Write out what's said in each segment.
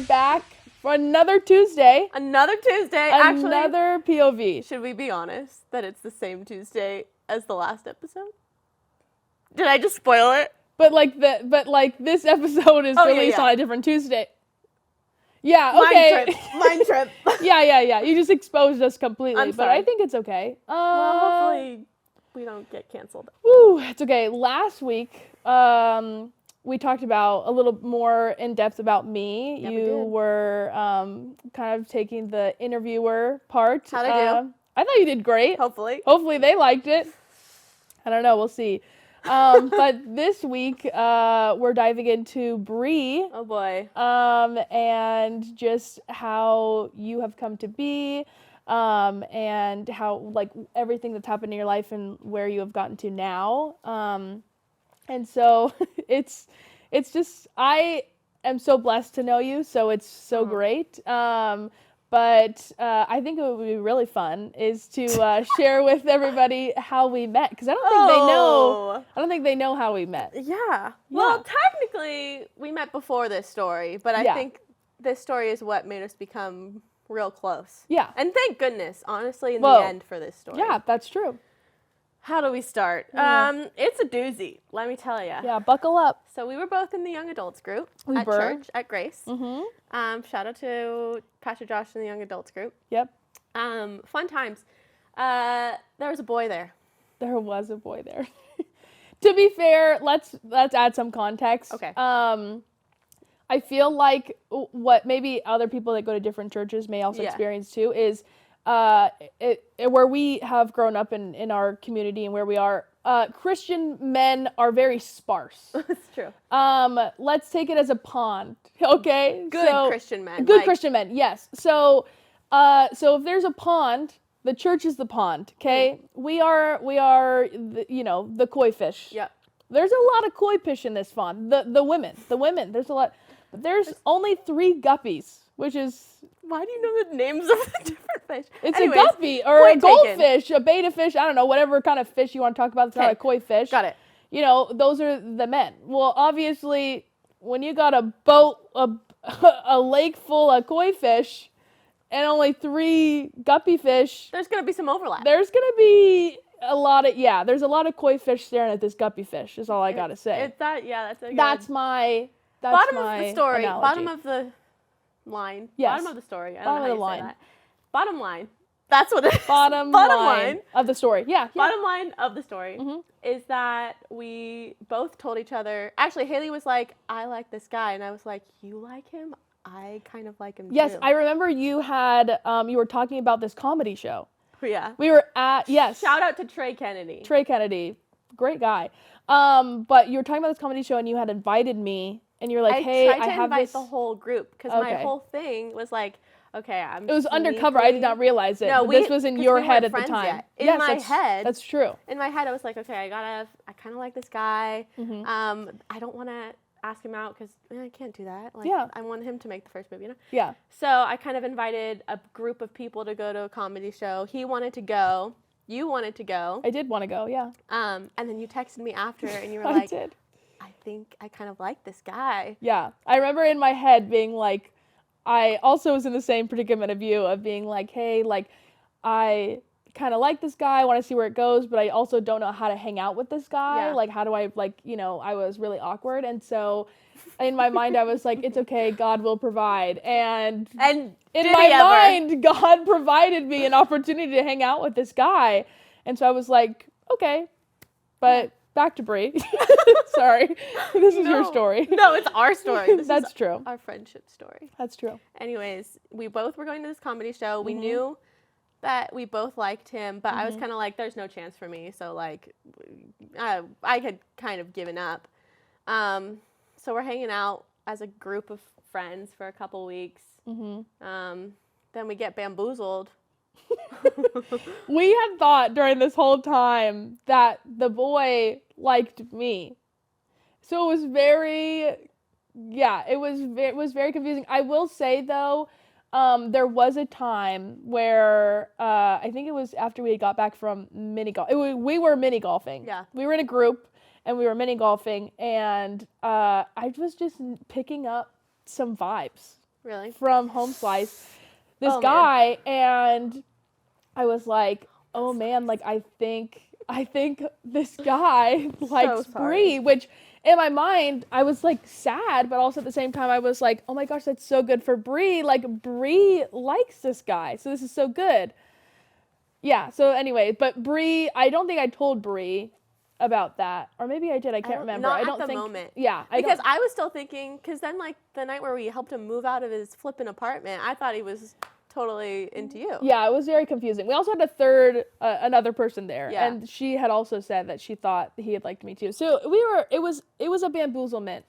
back for another Tuesday. Another Tuesday. Another POV. Should we be honest that it's the same Tuesday as the last episode? Did I just spoil it? But this episode is released on a different Tuesday. Yeah, okay. Mind trip. Yeah. You just exposed us completely. I'm but sorry. I think it's okay. Well, hopefully we don't get canceled. Woo, it's okay. Last week, we talked about a little more in depth about me. Yeah, you were kind of taking the interviewer part. How'd I do? I thought you did great. Hopefully they liked it. I don't know. We'll see. But this week, we're diving into Brie. Oh boy. And just how you have come to be, and how everything that's happened in your life and where you have gotten to now. And so it's just, I am so blessed to know you. So it's so great. But I think it would be really fun is to share with everybody how we met, because I don't think they know how we met. Yeah. Well, technically we met before this story, but I think this story is what made us become real close. Yeah. And thank goodness, honestly, in the end for this story. Yeah, that's true. How do we start? It's a doozy, let me tell you. Yeah, buckle up. So we were both in the young adults group at were. church at Grace. Mm-hmm. Shout out to Pastor Josh in the young adults group. Yep. Fun times. There was a boy there. There was a boy there. To be fair, let's add some context. Okay. I feel like what maybe other people that go to different churches may also experience too is where we have grown up in our community and where we are, Christian men are very sparse. That's true. Let's take it as a pond, okay? Christian men. Good Christian men, yes. So if there's a pond, the church is the pond, okay? We are the koi fish. Yep. There's a lot of koi fish in this pond. The women, there's a lot. But there's only 3 guppies, which is... Why do you know the names of the different fish? It's a guppy or a goldfish, a beta fish, I don't know, whatever kind of fish you want to talk about. It's not a koi fish. Got it. Those are the men. Well, obviously, when you got a boat, a lake full of koi fish, and only 3 guppy fish... There's going to be some overlap. There's going to be a lot of... Yeah, there's a lot of koi fish staring at this guppy fish, is all I got to say. That's my bottom of the story. Analogy. Bottom of the line. Yes. Bottom of the story. I don't Bottom know how of the you say line. that. Bottom line. That's what it is. Bottom line of the story. Yeah. Bottom line of the story is that we both told each other. Actually, Hailey was like, "I like this guy," and I was like, "You like him? I kind of like him too." Yes, I remember you had you were talking about this comedy show. Yeah. We were at Shout out to Trey Kennedy. Trey Kennedy, great guy. But you were talking about this comedy show, and you had invited me. And you're like, hey, I have invite this... the whole group, because my whole thing was like, okay, It was undercover. I did not realize it. No, this was in your head at the time. In my head. That's true. In my head, I was like, okay, I kind of like this guy. I don't want to ask him out because I can't do that. I want him to make the first move, Yeah. So I kind of invited a group of people to go to a comedy show. He wanted to go. You wanted to go. I did want to go, yeah. And then you texted me after, and you were I like, did. I think I kind of like this guy. Yeah. I remember in my head being like, I also was in the same predicament of you, of being like, hey, I kind of like this guy, I want to see where it goes, but I also don't know how to hang out with this guy. Yeah. How do I, I was really awkward. And so in my mind, I was like, it's okay, God will provide. And in my mind, God provided me an opportunity to hang out with this guy. And so I was like, okay, but... Back to Brie. Sorry. This is your story. No, it's our story. That's true. Our friendship story. That's true. Anyways, we both were going to this comedy show. We knew that we both liked him, but I was kind of like, there's no chance for me. So, I had kind of given up. So we're hanging out as a group of friends for a couple weeks. Then we get bamboozled. We had thought during this whole time that the boy liked me. So it was very confusing. I will say though, there was a time where I think it was after we got back from mini golf. We were mini golfing. Yeah. We were in a group and we were mini golfing, and I was just picking up some vibes. Really? from Home Slice, this Oh, man. guy, and I was like, oh man, like I think this guy likes sorry. Brie, which in my mind I was like sad, but also at the same time I was like, oh my gosh, that's so good for Brie. Like Brie likes this guy, so this is so good. Yeah. So anyway, but Brie, I don't think I told Brie about that, or maybe I did. I can't remember. Not I at don't the think. moment. Yeah. Because I was still thinking, because then like the night where we helped him move out of his flippin' apartment, I thought he was totally into you. Yeah, it was very confusing. We also had another person there, Yeah. and she had also said that she thought he had liked me too. So it was a bamboozlement,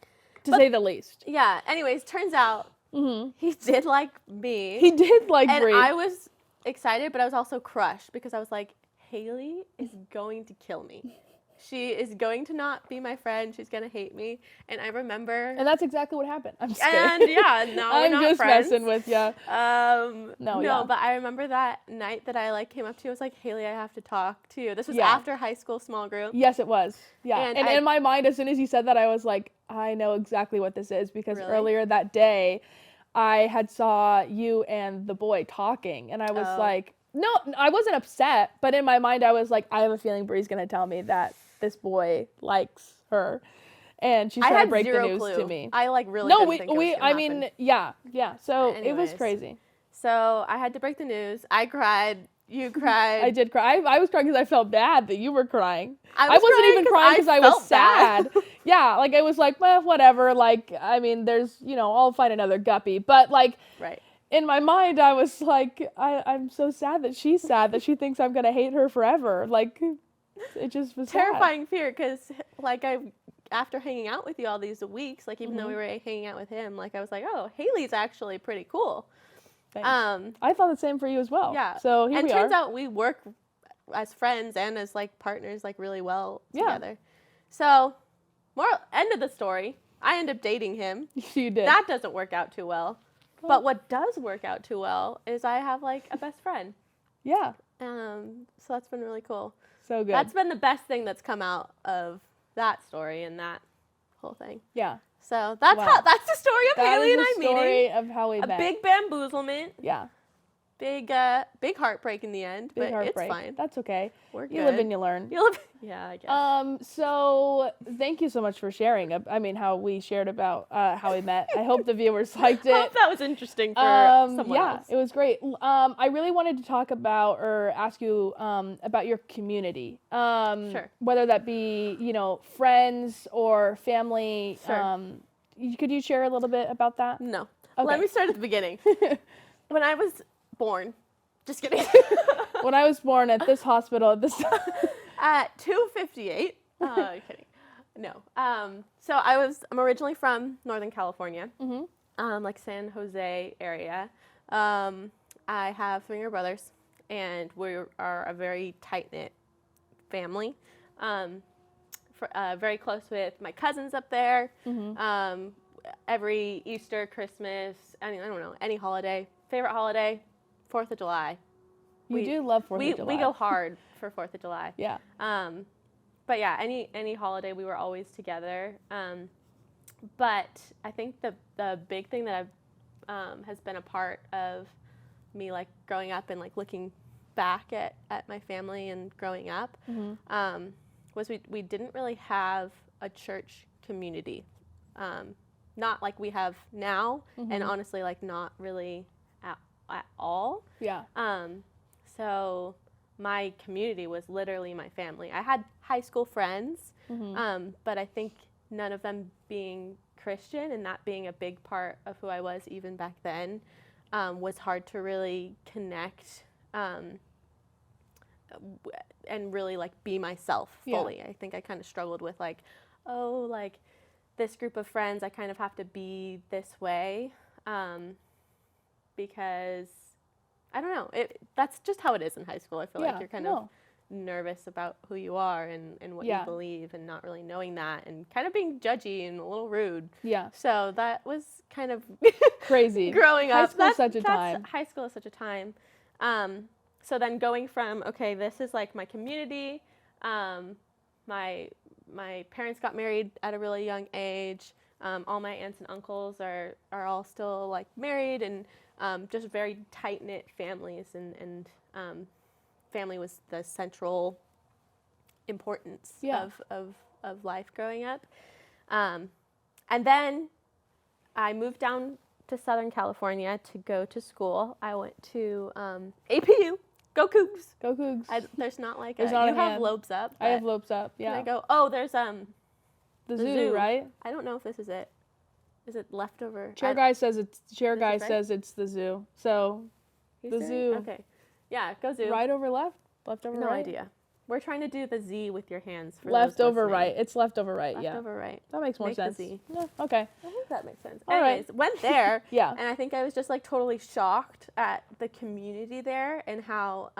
to say the least. Yeah. Anyways, turns out he did like me. He did like and Brie. I was excited, but I was also crushed because I was like, Hailey is going to kill me. She is going to not be my friend. She's going to hate me. And I remember. And that's exactly what happened. I'm just And kidding. yeah, now we're I'm not just friends. messing with you. No, but I remember that night that I like came up to you. I was like, Hailey, I have to talk to you. This was Yeah. after high school small group. Yes, it was. Yeah. And And I- in my mind, as soon as you said that, I was like, I know exactly what this is, because Really? earlier that day, I had saw you and the boy talking, and I was like, no, I wasn't upset, but in my mind, I was like, I have a feeling Bree's gonna tell me that this boy likes her, and she's I trying had to break the zero news clue. to me. I like really No, didn't we think it was gonna I happen. mean, yeah. So it was Anyways. crazy. So I had to break the news. I cried. You cried. I did cry. I was crying because I felt bad that you were crying. I wasn't crying even crying because I was felt bad. sad. Yeah, like I was like, well, whatever. Like, I mean, there's, I'll find another guppy. But like, Right. in my mind, I was like, I'm so sad that she's sad, that she thinks I'm gonna hate her forever. Like, it just was Terrifying fear, because like after hanging out with you all these weeks, like even though we were hanging out with him, like I was like, oh, Hailey's actually pretty cool. Sad. Thanks. I thought the same for you as well. Yeah. So here and we turns are. out we work as friends and as like partners like really well together. So, end of the story. I end up dating him. You did. That doesn't work out too well. But what does work out too well is I have like a best friend. Yeah. So that's been really cool. So good. That's been the best thing that's come out of that story and that whole thing. Yeah. So that's Wow. that's the story of That Hailey is and I the meeting. story of how we A met. big bamboozlement. Yeah. Big heartbreak in the end, Big but heartbreak. it's fine. That's okay. We're good. You live and you learn. Yeah, I guess. So thank you so much for sharing. I mean, how we shared about how we met. I hope the viewers liked I hope it. that was interesting for someone else. It was great. I really wanted to talk about or ask you about your community. Sure. Whether that be, friends or family. Sure. Could you share a little bit about that? No. Okay. Let me start at the beginning. When I was born, just kidding. When I was born at this hospital at this At 2:58. Kidding. No. So I'm originally from Northern California, like San Jose area. I have 3 younger brothers, and we are a very tight-knit family. Very close with my cousins up there. Every Easter, Christmas, I don't know, any holiday. Favorite holiday, 4th of July. You do love 4th of July. We go hard for 4th of July. Yeah. But yeah, any holiday we were always together. But I think the big thing that has been a part of me like growing up and like looking back at my family and growing up was we didn't really have a church community. Not like we have now, and honestly like not really at all. Yeah. So my community was literally my family. I had high school friends, but I think none of them being Christian and that being a big part of who I was even back then was hard to really connect and really like be myself fully. Yeah. I think I kind of struggled with like, oh, like this group of friends, I kind of have to be this way because I don't know. That's just how it is in high school. I feel like you're kind of nervous about who you are and what you believe and not really knowing that and kind of being judgy and a little rude. Yeah. So that was kind of crazy. Growing up. High school is such a time. High school is such a time. So then going from, okay, this is like my community. My parents got married at a really young age. All my aunts and uncles are all still like married and just very tight knit families, and family was the central importance of life growing up. And then I moved down to Southern California to go to school. I went to APU. Go Cougs. Go Cougs. There's not like There's a, not you a have hand. lobes up. I have lobes up, yeah. Can I go? Oh, there's the zoo, right? I don't know if this is it. Is it leftover? Chair guy says it's the zoo. So He's the doing- zoo. Okay. Yeah, go zoo. Right over left? Left over No right? idea. We're trying to do the Z with your hands. For Left those over listening. right. It's left over right, Left yeah. over right. That makes more Make the sense. Z. Yeah, okay. I think that makes sense. All right. Anyways, went there. Yeah. And I think I was just like totally shocked at the community there and how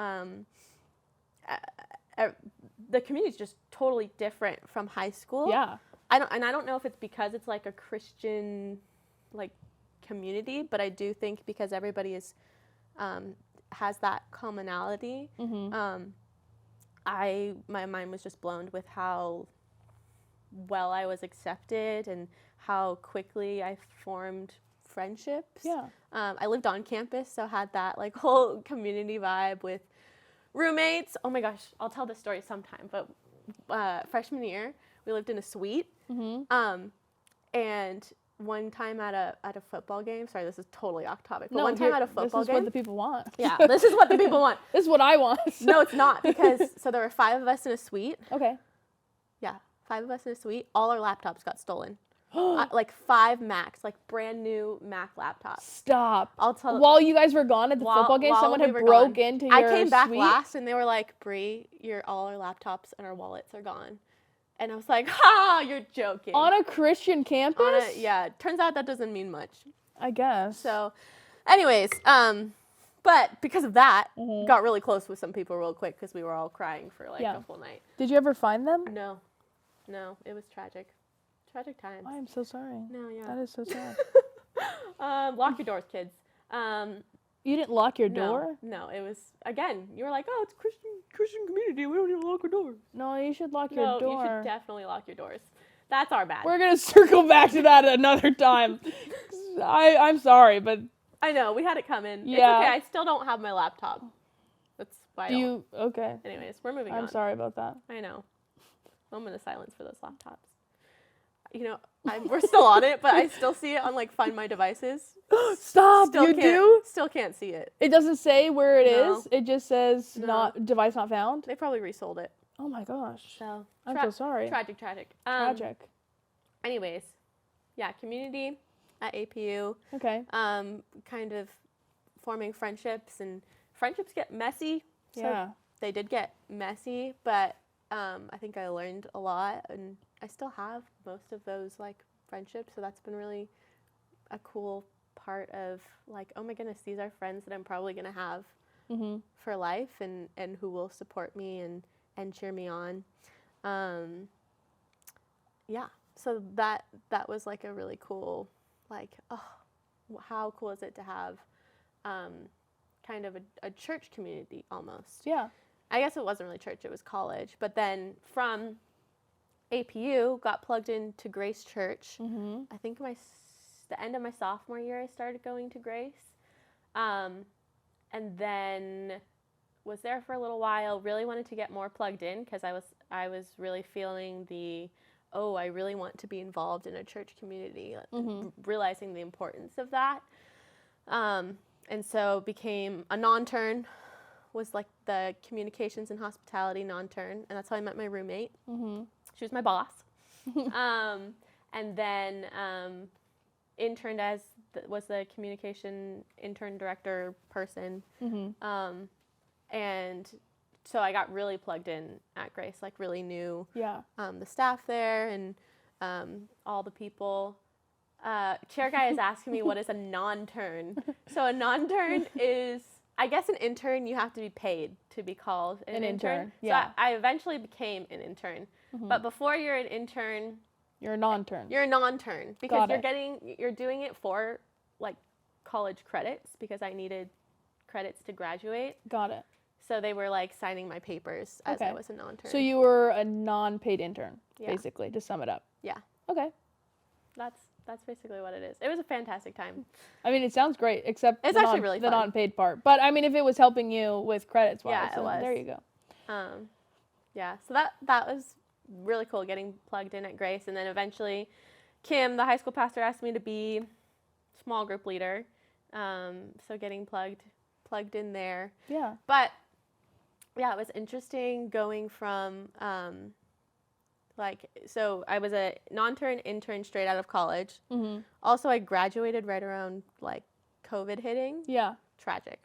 the community is just totally different from high school. Yeah. I don't know if it's because it's like a Christian like community, but I do think because everybody is has that commonality. Mm-hmm. My mind was just blown with how well I was accepted and how quickly I formed friendships. Yeah. I lived on campus, so had that like whole community vibe with roommates. Oh my gosh, I'll tell this story sometime. But freshman year, we lived in a suite. Mm-hmm. And one time at a football game. Sorry, this is totally off topic. But No, one time at a football this is game. what the people want. Yeah, this is what the people want. This is what I want. No, it's not, because so there were 5 of us in a suite. Okay. Yeah, 5 of us in a suite. All our laptops got stolen. Like 5 Macs, like brand new Mac laptops. Stop. I'll tell. While you guys were gone at the football game, while someone we had were broke gone. into your I came back suite? last, and they were like, "Brie, all our laptops and our wallets are gone." And I was like, "Ha, you're joking." On a Christian campus? Yeah. Turns out that doesn't mean much. I guess. So, anyways, but because of that, Mhm. got really close with some people real quick because we were all crying for like Yeah. a full night. Did you ever find them? No, it was tragic. Tragic times. I am so sorry. No, yeah. That is so sad. Lock your doors, kids. You didn't lock your door? No, it was, again, you were like, oh, it's Christian community. We don't need to lock our doors. No, you should lock your No, door. you should definitely lock your doors. That's our bad. We're going to circle back to that another time. I'm sorry, but... I know, we had it coming. Yeah. It's okay, I still don't have my laptop. That's why I don't. Okay. Anyways, we're moving on. I'm sorry about that. I know. Moment of silence for those laptops. You know, we're still on it, but I still see it on like Find My Devices. Stop, Still you can't- do? Still can't see it. It doesn't say where it No. is. It just says No. device not found. They probably resold it. Oh my gosh. So I'm so sorry. Tragic. Tragic. Anyways, yeah, community at APU. Okay. Kind of forming friendships, and friendships get messy. So Yeah. they did get messy, but I think I learned a lot, and I still have most of those like friendships. So that's been really a cool part of like, oh my goodness, these are friends that I'm probably gonna have Mm-hmm. for life, and who will support me and cheer me on. Yeah, so that was like a really cool, like, oh, how cool is it to have kind of a church community almost. Yeah. I guess it wasn't really church, it was college. But then from APU, got plugged into Grace Church. Mm-hmm. I think the end of my sophomore year, I started going to Grace. And then was there for a little while, really wanted to get more plugged in because I was really feeling I really want to be involved in a church community, Mm-hmm. realizing the importance of that. And so became a non-turn, was like the communications and hospitality non-turn, and that's how I met my roommate. Mm-hmm. She was my boss. And then interned was the communication intern director person. Mm-hmm. And so I got really plugged in at Grace, like really knew Yeah. the staff there and all the people. Chair guy is asking me what is a non-turn. So a non-turn is, I guess, an intern. You have to be paid to be called an intern. Yeah. So I eventually became an intern. Mm-hmm. But before you're an intern, You're a non-turn. you're a non-turn because Got you're doing it for like college credits because I needed credits to graduate. Got it. So they were like signing my papers as I Okay. was a non-turn. So you were a non-paid intern, Yeah. basically, to sum it up. Yeah. Okay. That's That's basically what it is. It was a fantastic time. I mean, it sounds great, except It's the actually really the fun. non-paid part. But I mean, if it was helping you with credits wise, Yeah, it was. there you go. Yeah, so that was really cool, getting plugged in at Grace. And then eventually Kim, the high school pastor, asked me to be small group leader. So getting plugged in there. Yeah. But yeah, it was interesting going from so I was a intern straight out of college. Mm-hmm. Also, I graduated right around like COVID hitting. Yeah. Tragic.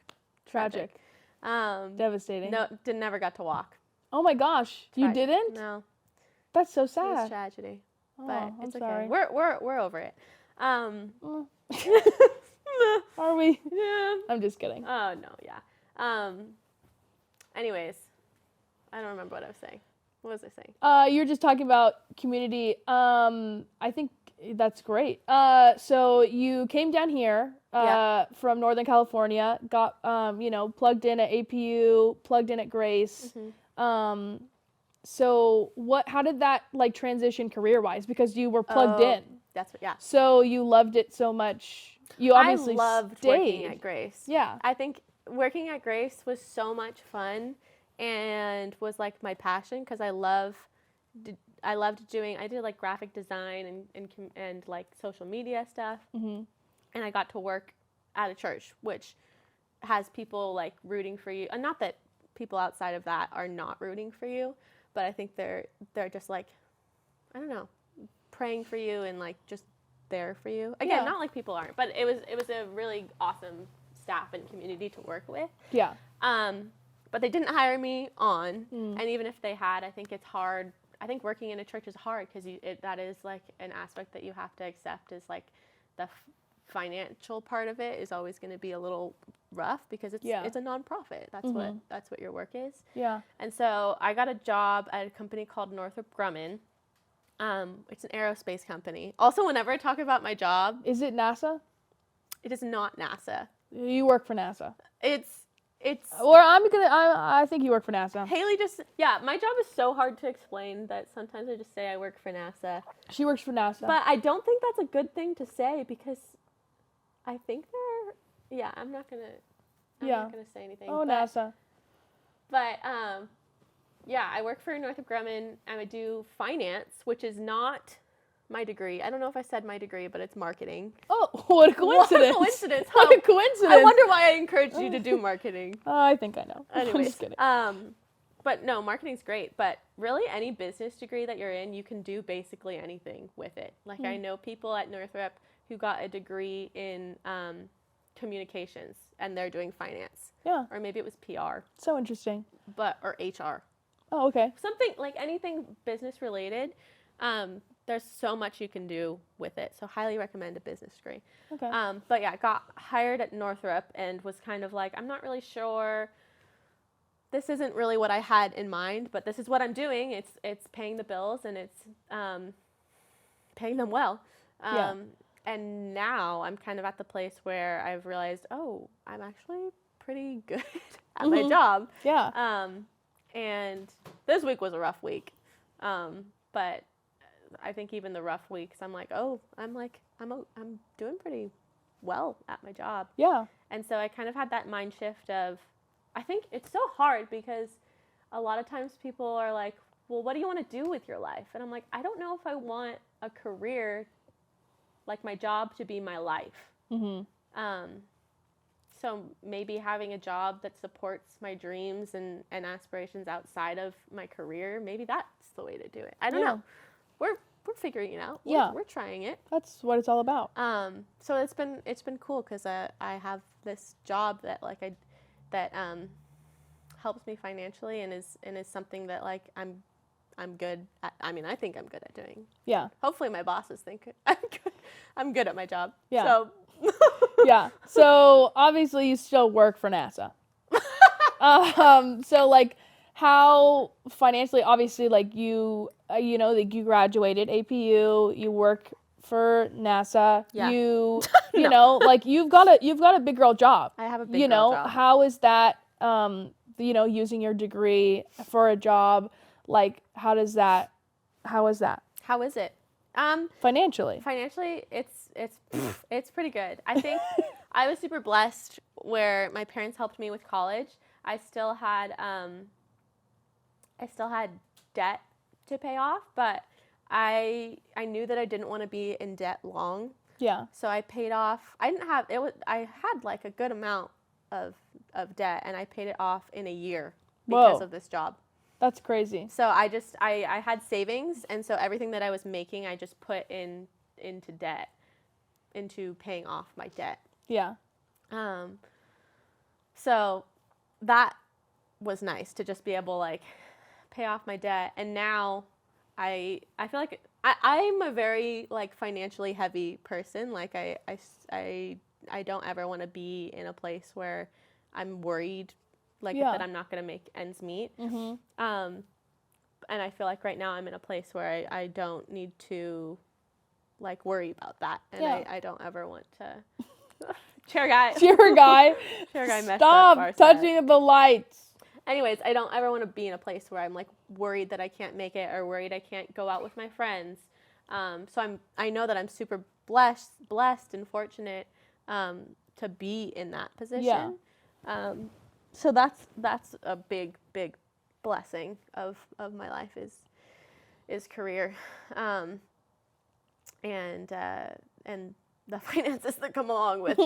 Devastating. No, never got to walk. Oh my gosh, you didn't? No. That's so It was sad. tragedy. Oh, But it's I'm okay. sorry. We're over it. Are we? Yeah. I'm just kidding. Oh no, yeah. Anyways, I don't remember what I was saying. What was I saying? You're just talking about community. I think that's great. So you came down here from Northern California, got plugged in at APU, plugged in at Grace. Mm-hmm. So how did that like transition career-wise? Because you were plugged in. That's what. Yeah. So you loved it so much. You obviously I loved working at Grace. Yeah. I think working at Grace was so much fun and was like my passion because I loved doing. I did like graphic design and like social media stuff. Mm-hmm. And I got to work at a church, which has people like rooting for you. And not that people outside of that are not rooting for you, but I think they're just like, I don't know, praying for you and like just there for you. Again, not like people aren't, but it was a really awesome staff and community to work with. Yeah. But they didn't hire me on, and even if they had, I think it's hard. I think working in a church is hard because that is like an aspect that you have to accept is like the financial part of it is always going to be a little rough because it's a nonprofit. That's what your work is. Yeah. And so I got a job at a company called Northrop Grumman. It's an aerospace company. Also, whenever I talk about my job, Is it NASA? it is not NASA. You work for NASA. It's Or I think you work for NASA. Hailey my job is so hard to explain that sometimes I just say I work for NASA. She works for NASA. But I don't think that's a good thing to say because I think I'm not going to say anything. Oh, NASA. But I work for Northrop Grumman and I do finance, which is not my degree. I don't know if I said my degree, but it's marketing. Oh, what a coincidence. What a coincidence. What a coincidence. I wonder why I encouraged you to do marketing. I think I know. Anyways, I'm just kidding. but no, marketing's great. But really, any business degree that you're in, you can do basically anything with it. Like I know people at Northrop who got a degree in communications and they're doing finance. Yeah. Or maybe it was PR. So interesting. Or HR. Oh, okay. Something like anything business related. There's so much you can do with it. So highly recommend a business degree. Okay. But yeah, I got hired at Northrop and was kind of like, I'm not really sure. This isn't really what I had in mind, but this is what I'm doing. It's paying the bills and it's paying them well. And now I'm kind of at the place where I've realized, oh, I'm actually pretty good at my job. Yeah. And this week was a rough week. But I think even the rough weeks, I'm like, I'm doing pretty well at my job. Yeah. And so I kind of had that mind shift of, I think it's so hard because a lot of times people are like, well, what do you want to do with your life? And I'm like, I don't know if I want a career like my job to be my life. Mm-hmm. So maybe having a job that supports my dreams and aspirations outside of my career, maybe that's the way to do it. I don't know. We're figuring it out. We're trying it. That's what it's all about. So it's been cool because I have this job that helps me financially and is something that like I'm good at. I mean, I think I'm good at doing. Yeah. Hopefully my bosses think I'm good at my job. Yeah. So yeah. So obviously you still work for NASA. So like how financially, obviously like you like you graduated APU, you work for NASA. Yeah. You know, like you've got a big girl job. I have a big girl job. How is that using your degree for a job? Like how is that? How is it? Financially. Financially, it's pretty good. I think I was super blessed where my parents helped me with college. I still had debt to pay off, but I knew that I didn't want to be in debt long. Yeah. So I paid off. I didn't have it was I had like a good amount of debt, and I paid it off in a year because Whoa. of this job. That's crazy. So I had savings, and so everything that I was making, I just put into debt, into paying off my debt. Yeah. So that was nice to just be able like pay off my debt, and now I feel like I'm a very like financially heavy person. Like I don't ever want to be in a place where I'm worried like Yeah. that I'm not going to make ends meet. Mm-hmm. And I feel like right now I'm in a place where I don't need to like worry about that, and Yeah. I don't ever want to. Chair guy. Chair guy. Messed Stop up touching the lights. Anyways, I don't ever want to be in a place where I'm like worried that I can't make it or worried I can't go out with my friends. So I know that I'm super blessed and fortunate to be in that position. Yeah. So that's a big blessing of my life is career, and the finances that come along with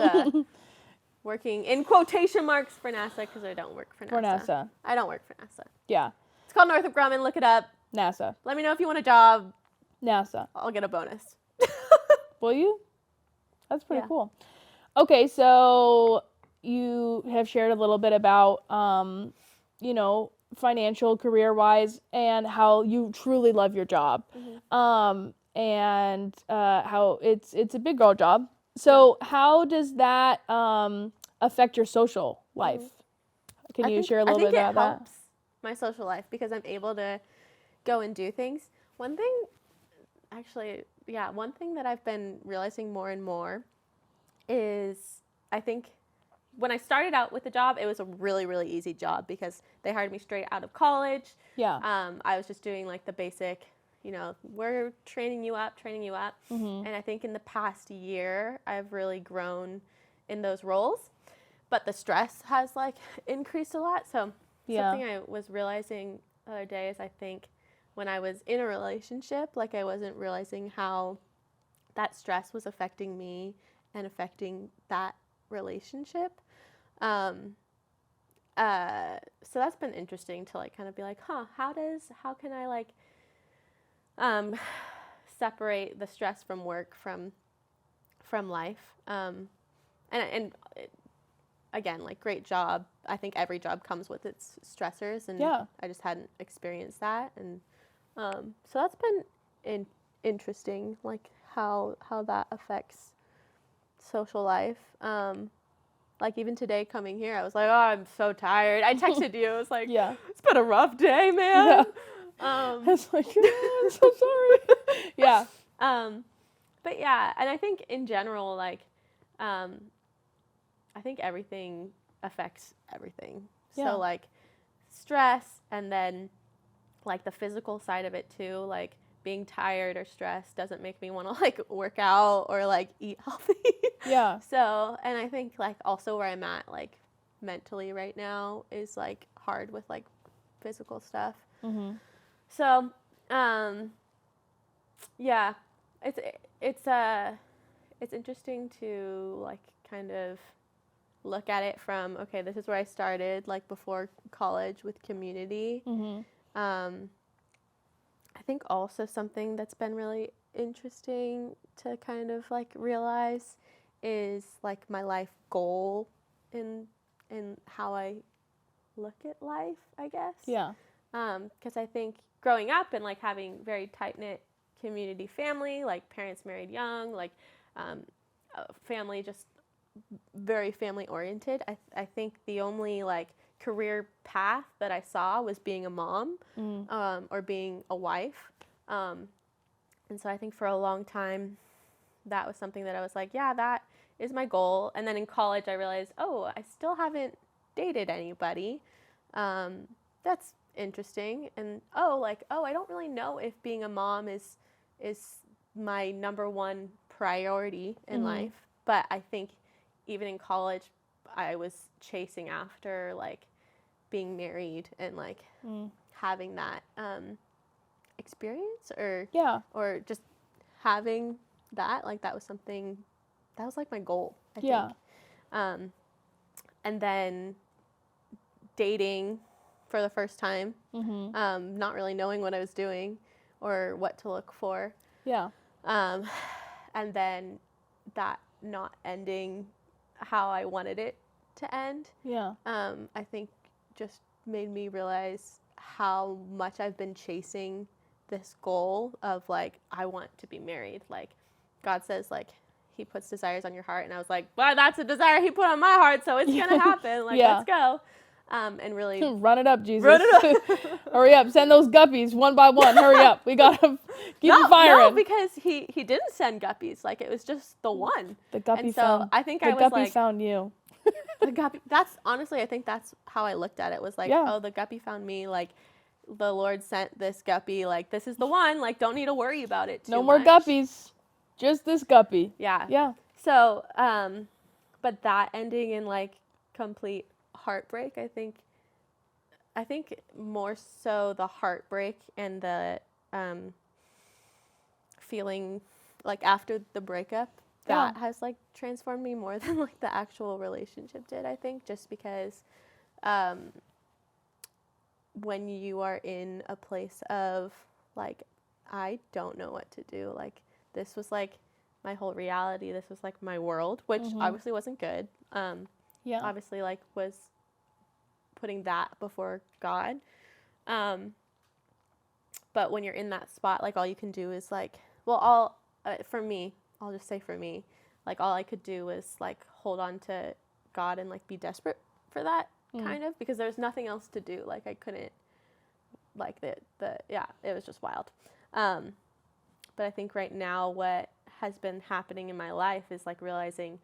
working in quotation marks for NASA, because I don't work for NASA. For NASA. I don't work for NASA. Yeah. It's called Northrop Grumman. Look it up. NASA. Let me know if you want a job. NASA. I'll get a bonus. Will you? That's pretty Yeah. cool. Okay, so you have shared a little bit about, financial career-wise and how you truly love your job. Mm-hmm. And how it's a big girl job. So how does that affect your social life? Can you share a little bit about that? I think it helps my social life because I'm able to go and do things. One thing that I've been realizing more and more is I think when I started out with the job, it was a really, really easy job because they hired me straight out of college. Yeah. I was just doing like the basic, we're training you up. Mm-hmm. And I think in the past year, I've really grown in those roles. But the stress has like increased a lot. So something I was realizing the other day is I think when I was in a relationship, like I wasn't realizing how that stress was affecting me and affecting that relationship. So that's been interesting to like kind of be like, how can I like separate the stress from work from life? And again, like great job. I think every job comes with its stressors, and I just hadn't experienced that, and so that's been interesting, like how that affects social life. Like even today coming here, I was like, oh, I'm so tired. I texted you. I was like, it's been a rough day, man. Yeah. I was like, I'm so sorry. Yeah. But yeah, and I think in general, like, I think everything affects everything. Yeah. So like stress, and then like the physical side of it too, like being tired or stressed doesn't make me want to like work out or like eat healthy. Yeah. So, and I think like also where I'm at like mentally right now is like hard with like physical stuff. Mm-hmm. So, yeah, it's interesting to like kind of look at it from, okay, this is where I started like before college with community. Mm-hmm. I think also something that's been really interesting to kind of like realize is like my life goal in how I look at life, I guess. Yeah. Because I think growing up and like having very tight-knit community family, like parents married young, like family just very family oriented. I think the only like career path that I saw was being a mom, or being a wife. And so I think for a long time that was something that I was like, yeah, that is my goal. And then in college I realized, oh, I still haven't dated anybody. That's interesting. And I don't really know if being a mom is my number one priority in life. But I think even in college, I was chasing after like being married and like having that experience or just having that, like that was something that was like my goal, I think. And then dating for the first time, not really knowing what I was doing or what to look for. And then that not ending how I wanted it to end. I think just made me realize how much I've been chasing this goal of like, I want to be married. Like God says like he puts desires on your heart. And I was like, well, that's a desire he put on my heart. So it's going to happen. Like, let's go. And really run it up, Jesus. Run it up. Hurry up. Send those guppies one by one. Hurry up. We got to keep them firing. No, because he didn't send guppies. Like, it was just the one. The guppy and so found, I think the I was guppy like, found you. The guppy. That's honestly, I think that's how I looked at it. Was like, oh, the guppy found me. Like, the Lord sent this guppy. Like, this is the one. Like, don't need to worry about it too No more much. guppies. Just this guppy. Yeah. So, but that ending in like complete heartbreak, I think more so the heartbreak and the feeling like after the breakup that has like transformed me more than like the actual relationship did, I think, just because when you are in a place of like, I don't know what to do, like this was like my whole reality, this was like my world, which obviously wasn't good. Obviously like was putting that before God. But when you're in that spot, like all you can do is like, well, for me, I'll just say for me, like all I could do was like hold on to God and like be desperate for that kind of, because there's nothing else to do. Like I couldn't, like it was just wild. But I think right now what has been happening in my life is like realizing,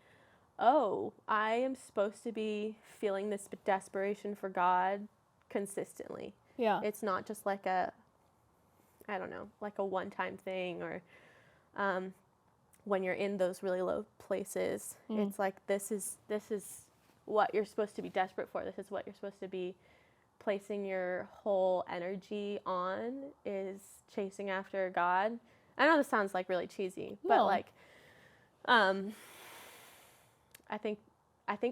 oh, I am supposed to be feeling this desperation for God consistently. It's not just like a one-time thing, or when you're in those really low places, it's like this is what you're supposed to be desperate for. This is what you're supposed to be placing your whole energy on, is chasing after God. I know this sounds like really cheesy, but like I think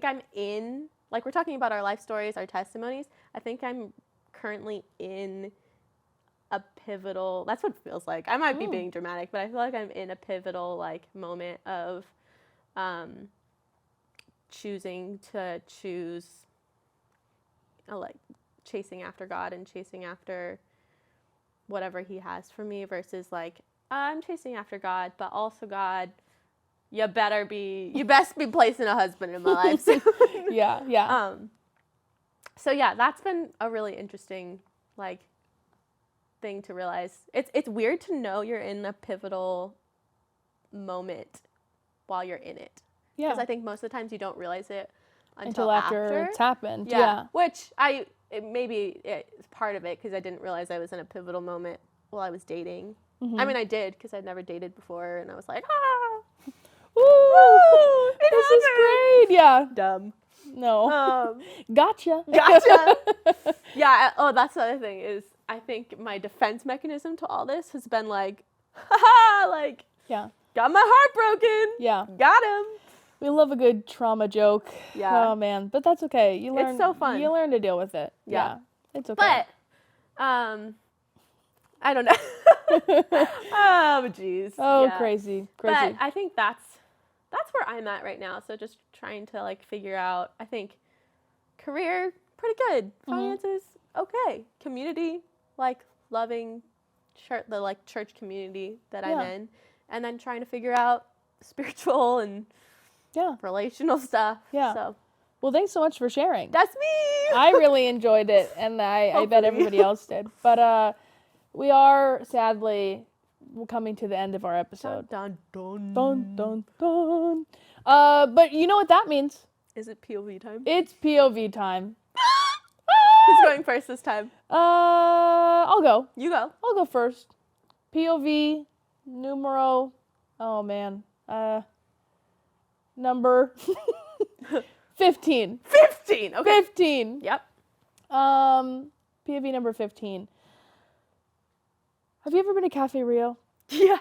I'm in, like we're talking about our life stories, our testimonies. I think I'm currently in a pivotal, that's what it feels like. I might be being dramatic, but I feel like I'm in a pivotal like moment of choosing to choose like chasing after God and chasing after whatever he has for me, versus like I'm chasing after God, but also God, you best be placing a husband in my life. So that's been a really interesting like thing to realize. It's weird to know you're in a pivotal moment while you're in it. Because I think most of the times you don't realize it until after it's happened. Which maybe it's part of it, because I didn't realize I was in a pivotal moment while I was dating. I mean, I did, because I'd never dated before, and I was like, woo, this is great. Dumb. No. Gotcha. Yeah. Oh, that's the other thing, is I think my defense mechanism to all this has been like, like, got my heart broken. Got him. We love a good trauma joke. Oh man, but that's okay. You learn. It's so fun. You learn to deal with it. It's okay. But I don't know. Oh jeez. Oh, crazy. But I think that's where I'm at right now. So just trying to like figure out. I think career pretty good. Finances okay. Community, like loving the like church community that I'm in, and then trying to figure out spiritual and relational stuff. So. Well, thanks so much for sharing. That's me. I really enjoyed it, and I bet everybody else did. But we are sadly coming to the end of our episode. Dun, dun, dun. Dun, dun, dun. But you know what that means? Is it POV time? It's POV time. Who's going first this time? I'll go. You go. I'll go first. POV numero, oh man, number 15. 15. Okay. 15. Yep. POV number 15. Have you ever been to Cafe Rio? Yeah.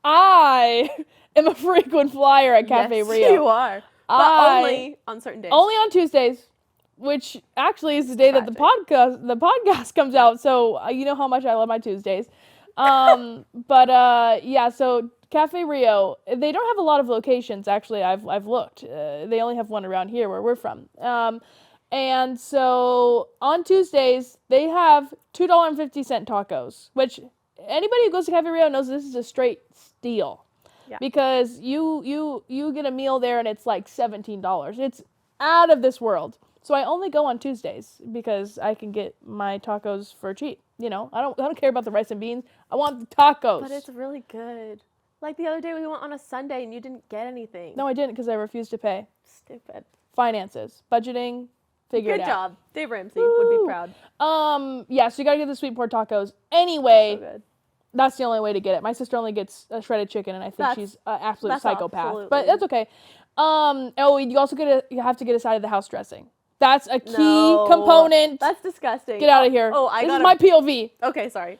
I am a frequent flyer at Cafe Yes, Rio. you are. But only on certain days. Only on Tuesdays, which actually is the day that the podcast comes out. So you know how much I love my Tuesdays. Yeah. So Cafe Rio, they don't have a lot of locations. Actually, I've looked. They only have one around here where we're from. And so on Tuesdays they have $2.50 tacos, which anybody who goes to Cafe Rio knows this is a straight steal. Yeah. Because you get a meal there and it's like $17. It's out of this world. So I only go on Tuesdays because I can get my tacos for cheap. You know, I don't care about the rice and beans. I want the tacos. But it's really good. Like the other day we went on a Sunday and you didn't get anything. No, I didn't because I refused to pay. Stupid. Finances, budgeting, figure it out. Good job. Dave Ramsey would be proud. Yeah, so you gotta get the sweet pork tacos. Anyway, So good. that's the only way to get it. My sister only gets a shredded chicken, and I think she's an absolute psychopath. Absolutely. But that's okay. You also you have to get a side of the house dressing. That's a key component. That's disgusting. Get out of here. This is my POV. Okay, sorry.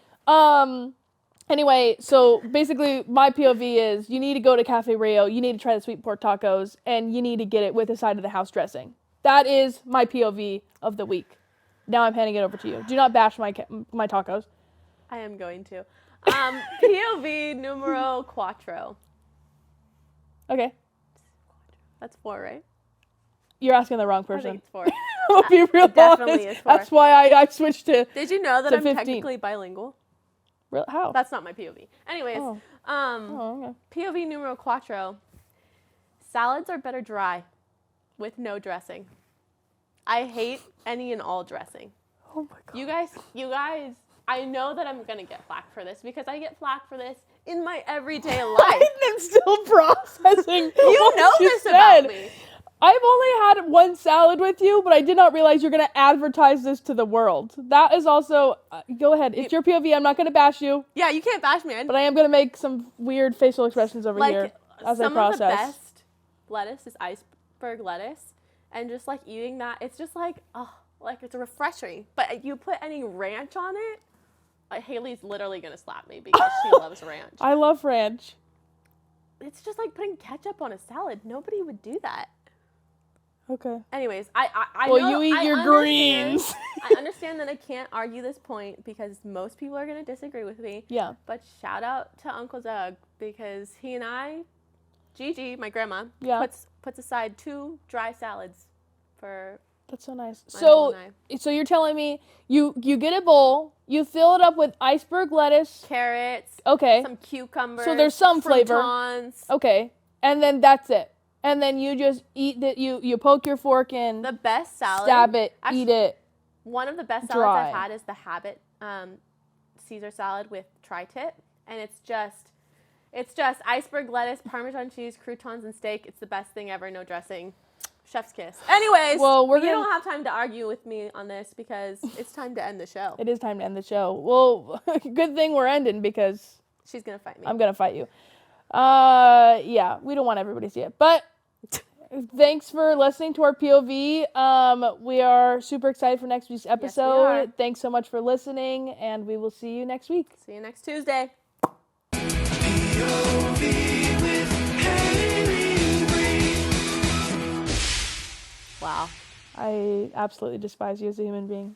Anyway, so basically my POV is you need to go to Cafe Rio, you need to try the sweet pork tacos, and you need to get it with a side of the house dressing. That is my POV of the week. Now I'm handing it over to you. Do not bash my tacos. I am going to. POV numero cuatro. Okay. That's 4, right? You're asking the wrong I person. think it's 4. I'll be real It definitely honest. is 4. That's why I switched to... Did you know that to I'm 15. technically bilingual? How? That's not my POV. Anyways, Okay. POV numero cuatro. Salads are better dry with no dressing. I hate any and all dressing. Oh my god. You guys, I know that I'm going to get flack for this because I get flack for this in my everyday life. I'm still processing. You know this about me. I've only had one salad with you, but I did not realize you're going to advertise this to the world. That is also... go ahead. It's your POV. I'm not going to bash you. Yeah, you can't bash me. But I am going to make some weird facial expressions over here as I process. Some of the best lettuce is iceberg lettuce. And just like eating that, it's just like, oh, like it's refreshing. But you put any ranch on it, like Hailey's literally going to slap me because she loves ranch. I love ranch. It's just like putting ketchup on a salad. Nobody would do that. Okay. Anyways, I well, know, you eat your greens. I understand that I can't argue this point because most people are going to disagree with me. Yeah. But shout out to Uncle Doug because he and I, Gigi, my grandma, puts aside 2 dry salads for... That's so nice. So you're telling me you get a bowl, you fill it up with iceberg lettuce, carrots, okay, some cucumbers, so there's some flavor, croutons. okay, and then that's it. And then you just eat that. You poke your fork in. The best salad. Stab it. Actually, eat it. One of the best dry. salads I've had is the Habit Caesar salad with tri-tip, and it's just iceberg lettuce, Parmesan cheese, croutons, and steak. It's the best thing ever. No dressing. Chef's kiss. Anyways, well, you don't have time to argue with me on this because it's time to end the show. It is time to end the show. Well, good thing we're ending because she's gonna fight me. I'm gonna fight you. Yeah, we don't want everybody to see it, but thanks for listening to our POV. We are super excited for next week's episode. Yes, we are. Thanks so much for listening, and we will see you next week. See you next Tuesday. POV with Hailey and Brie. Wow. I absolutely despise you as a human being.